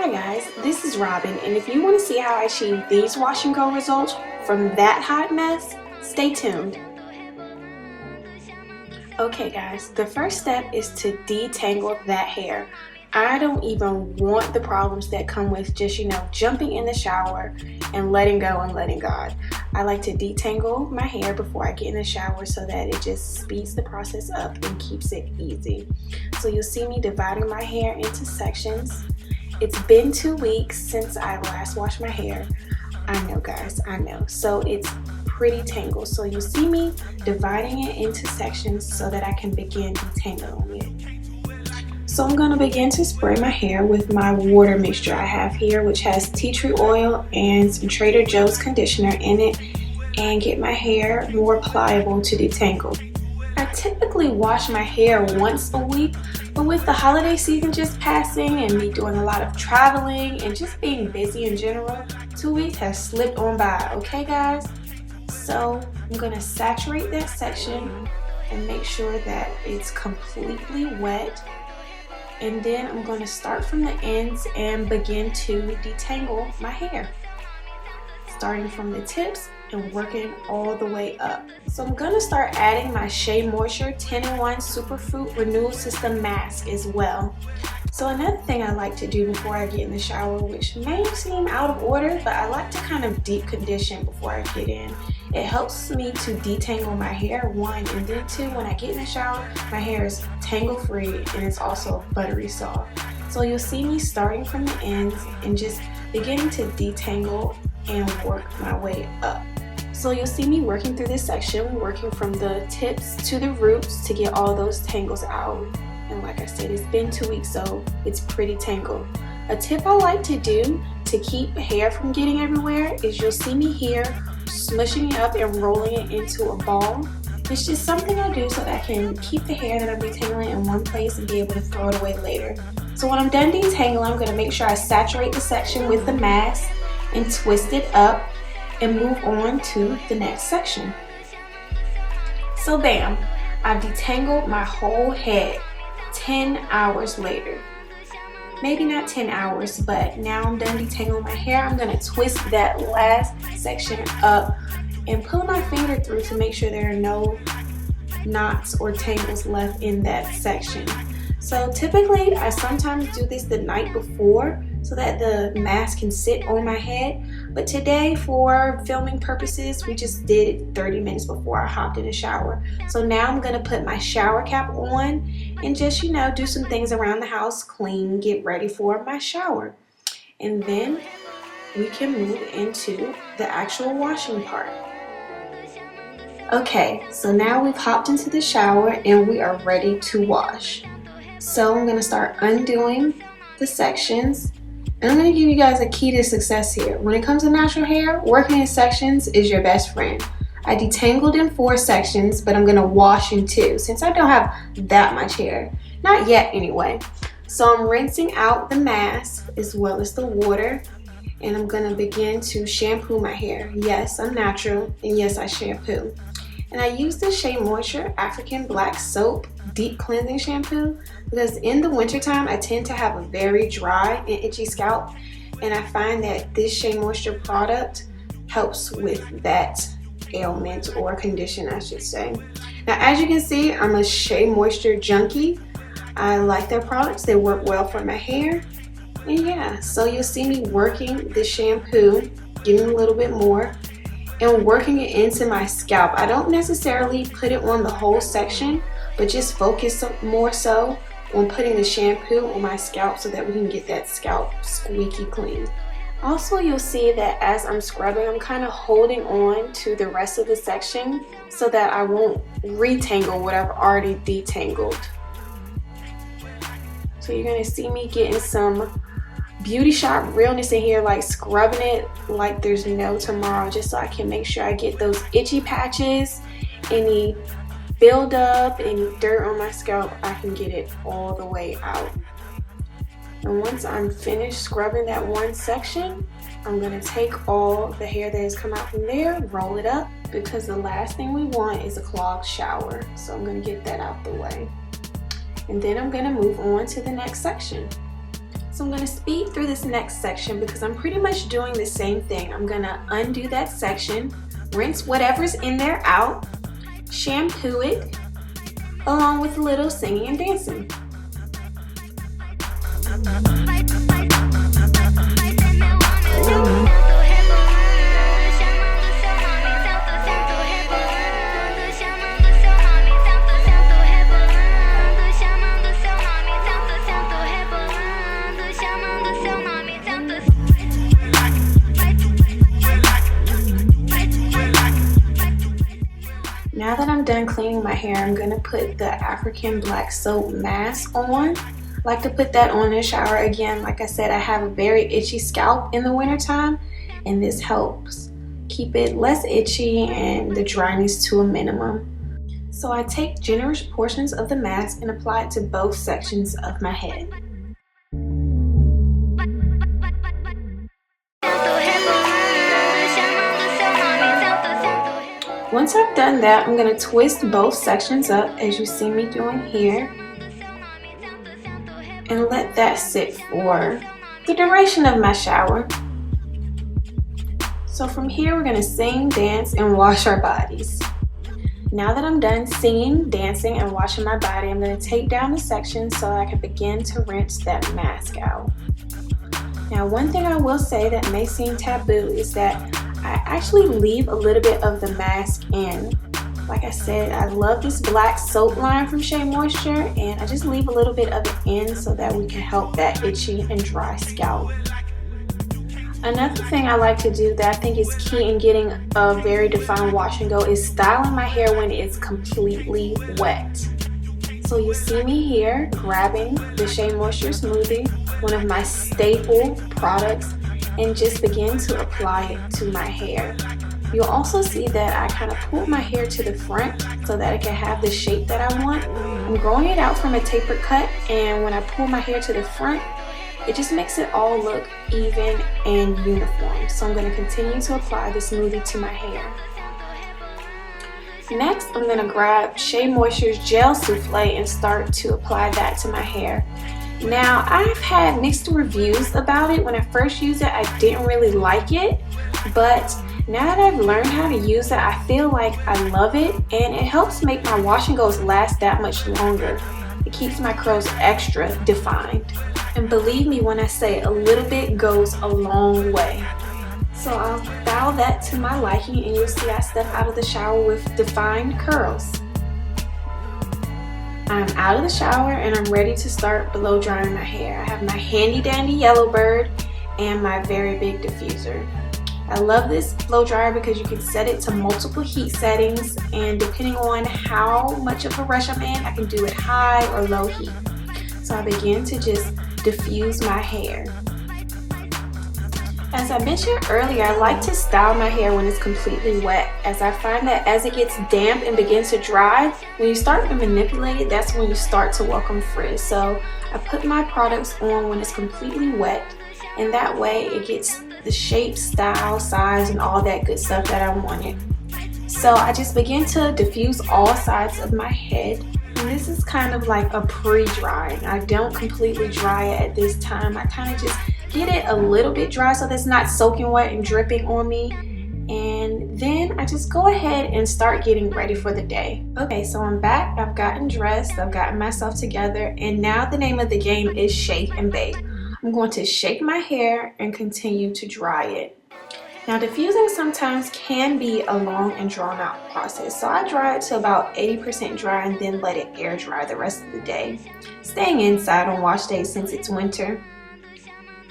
Hi guys, this is Robin, and if you want to see how I achieve these wash and go results from that hot mess, stay tuned. Okay guys, the first step is to detangle that hair. I don't even want the problems that come with just, jumping in the shower and letting go and letting God. I like to detangle my hair before I get in the shower so that it just speeds the process up and keeps it easy. So you'll see me dividing my hair into sections. It's been 2 weeks since I last washed my hair. I know guys, I know. So it's pretty tangled. So you'll see me dividing it into sections so that I can begin detangling it. So I'm going to begin to spray my hair with my water mixture I have here, which has tea tree oil and some Trader Joe's conditioner in it, and get my hair more pliable to detangle. I typically wash my hair once a week, but with the holiday season just passing and me doing a lot of traveling and just being busy in general, 2 weeks has slipped on by, okay guys? So I'm going to saturate that section and make sure that it's completely wet. And then I'm going to start from the ends and begin to detangle my hair, starting from the tips and working all the way up. So I'm going to start adding my Shea Moisture 10-in-1 Superfruit Renewal System Mask as well. So another thing I like to do before I get in the shower, which may seem out of order, but I like to kind of deep condition before I get in. It helps me to detangle my hair, one, and then two, when I get in the shower, my hair is tangle free and it's also buttery soft. So you'll see me starting from the ends and just beginning to detangle and work my way up. So you'll see me working through this section, working from the tips to the roots to get all those tangles out. And like I said, it's been 2 weeks, so it's pretty tangled. A tip I like to do to keep hair from getting everywhere is you'll see me here smushing it up and rolling it into a ball. It's just something I do so that I can keep the hair that I'm detangling in one place and be able to throw it away later. So when I'm done detangling, I'm going to make sure I saturate the section with the mask and twist it up and move on to the next section. So bam, I've detangled my whole head 10 hours later. Maybe not 10 hours, but now I'm done detangling my hair. I'm going to twist that last section up and pull my finger through to make sure there are no knots or tangles left in that section. So typically I sometimes do this the night before so that the mask can sit on my head, but today for filming purposes we just did it 30 minutes before I hopped in the shower. So now I'm going to put my shower cap on and just do some things around the house, clean, get ready for my shower, and then we can move into the actual washing part. Okay, so now we've hopped into the shower and we are ready to wash. So I'm going to start undoing the sections, and I'm going to give you guys a key to success here. When it comes to natural hair, working in sections is your best friend. I detangled in 4 sections, but I'm going to wash in 2 since I don't have that much hair. Not yet anyway. So I'm rinsing out the mask as well as the water, and I'm going to begin to shampoo my hair. Yes, I'm natural, and yes, I shampoo. And I use the Shea Moisture African Black Soap Deep Cleansing Shampoo because in the wintertime I tend to have a very dry and itchy scalp, and I find that this Shea Moisture product helps with that ailment or condition, I should say. Now as you can see, I'm a Shea Moisture junkie. I like their products, they work well for my hair. And yeah, so you'll see me working the shampoo, getting a little bit more, and working it into my scalp. I don't necessarily put it on the whole section, but just focus more so on putting the shampoo on my scalp so that we can get that scalp squeaky clean. Also, you'll see that as I'm scrubbing, I'm kind of holding on to the rest of the section so that I won't retangle what I've already detangled. So you're going to see me getting some beauty shop realness in here, like scrubbing it like there's no tomorrow, just so I can make sure I get those itchy patches, any buildup, any dirt on my scalp, I can get it all the way out. And once I'm finished scrubbing that one section, I'm going to take all the hair that has come out from there, roll it up, because the last thing we want is a clogged shower. So I'm going to get that out the way. And then I'm going to move on to the next section. So I'm going to speed through this next section because I'm pretty much doing the same thing. I'm going to undo that section, rinse whatever's in there out, shampoo it, along with a little singing and dancing. Now that I'm done cleaning my hair, I'm going to put the African black soap mask on. I like to put that on in the shower. Again, like I said, I have a very itchy scalp in the wintertime, and this helps keep it less itchy and the dryness to a minimum. So I take generous portions of the mask and apply it to both sections of my head. Once I've done that, I'm going to twist both sections up as you see me doing here and let that sit for the duration of my shower. So from here we're going to sing, dance, and wash our bodies. Now that I'm done singing, dancing, and washing my body, I'm going to take down the section so I can begin to rinse that mask out. Now, one thing I will say that may seem taboo is that I actually leave a little bit of the mask in. Like I said, I love this black soap line from Shea Moisture, and I just leave a little bit of it in so that we can help that itchy and dry scalp. Another thing I like to do that I think is key in getting a very defined wash and go is styling my hair when it's completely wet. So you see me here grabbing the Shea Moisture Smoothie, one of my staple products, and just begin to apply it to my hair. You'll also see that I kind of pull my hair to the front so that it can have the shape that I want. I'm growing it out from a tapered cut, and when I pull my hair to the front, it just makes it all look even and uniform. So I'm going to continue to apply the smoothie to my hair. Next, I'm going to grab Shea Moisture's Gel Souffle and start to apply that to my hair. Now, I've had mixed reviews about it. When I first used it, I didn't really like it, but now that I've learned how to use it, I feel like I love it, and it helps make my wash and goes last that much longer. It keeps my curls extra defined. And believe me when I say a little bit goes a long way. So I'll style that to my liking, and you'll see I step out of the shower with defined curls. I'm out of the shower and I'm ready to start blow drying my hair. I have my handy dandy yellow bird and my very big diffuser. I love this blow dryer because you can set it to multiple heat settings, and depending on how much of a rush I'm in, I can do it high or low heat. So I begin to just diffuse my hair. As I mentioned earlier, I like to style my hair when it's completely wet, as I find that as it gets damp and begins to dry, when you start to manipulate it, that's when you start to welcome frizz. So I put my products on when it's completely wet, and that way it gets the shape, style, size, and all that good stuff that I wanted. So I just begin to diffuse all sides of my head. And this is kind of like a pre-drying. I don't completely dry it at this time. I kind of just get it a little bit dry so that's not soaking wet and dripping on me. And then I just go ahead and start getting ready for the day. Okay, so I'm back. I've gotten dressed. I've gotten myself together. And now the name of the game is shake and bake. I'm going to shake my hair and continue to dry it. Now, diffusing sometimes can be a long and drawn out process, so I dry it to about 80% dry and then let it air dry the rest of the day, staying inside on wash days since it's winter.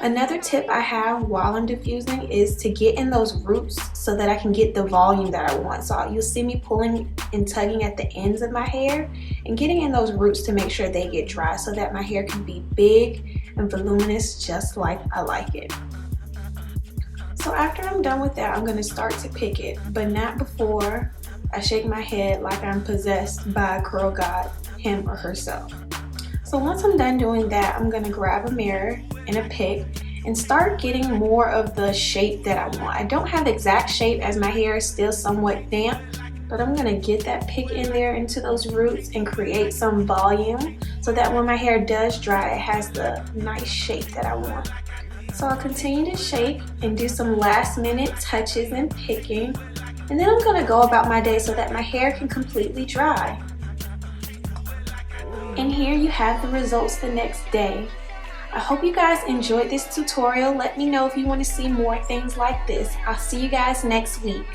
Another tip I have while I'm diffusing is to get in those roots so that I can get the volume that I want. So you'll see me pulling and tugging at the ends of my hair and getting in those roots to make sure they get dry so that my hair can be big and voluminous just like I like it. So after I'm done with that, I'm going to start to pick it, but not before I shake my head like I'm possessed by a curl god, him or herself. So once I'm done doing that, I'm going to grab a mirror and a pick and start getting more of the shape that I want. I don't have the exact shape as my hair is still somewhat damp, but I'm gonna get that pick in there into those roots and create some volume so that when my hair does dry, it has the nice shape that I want. So I'll continue to shake and do some last minute touches and picking, and then I'm gonna go about my day so that my hair can completely dry. And here you have the results the next day. I hope you guys enjoyed this tutorial. Let me know if you want to see more things like this. I'll see you guys next week.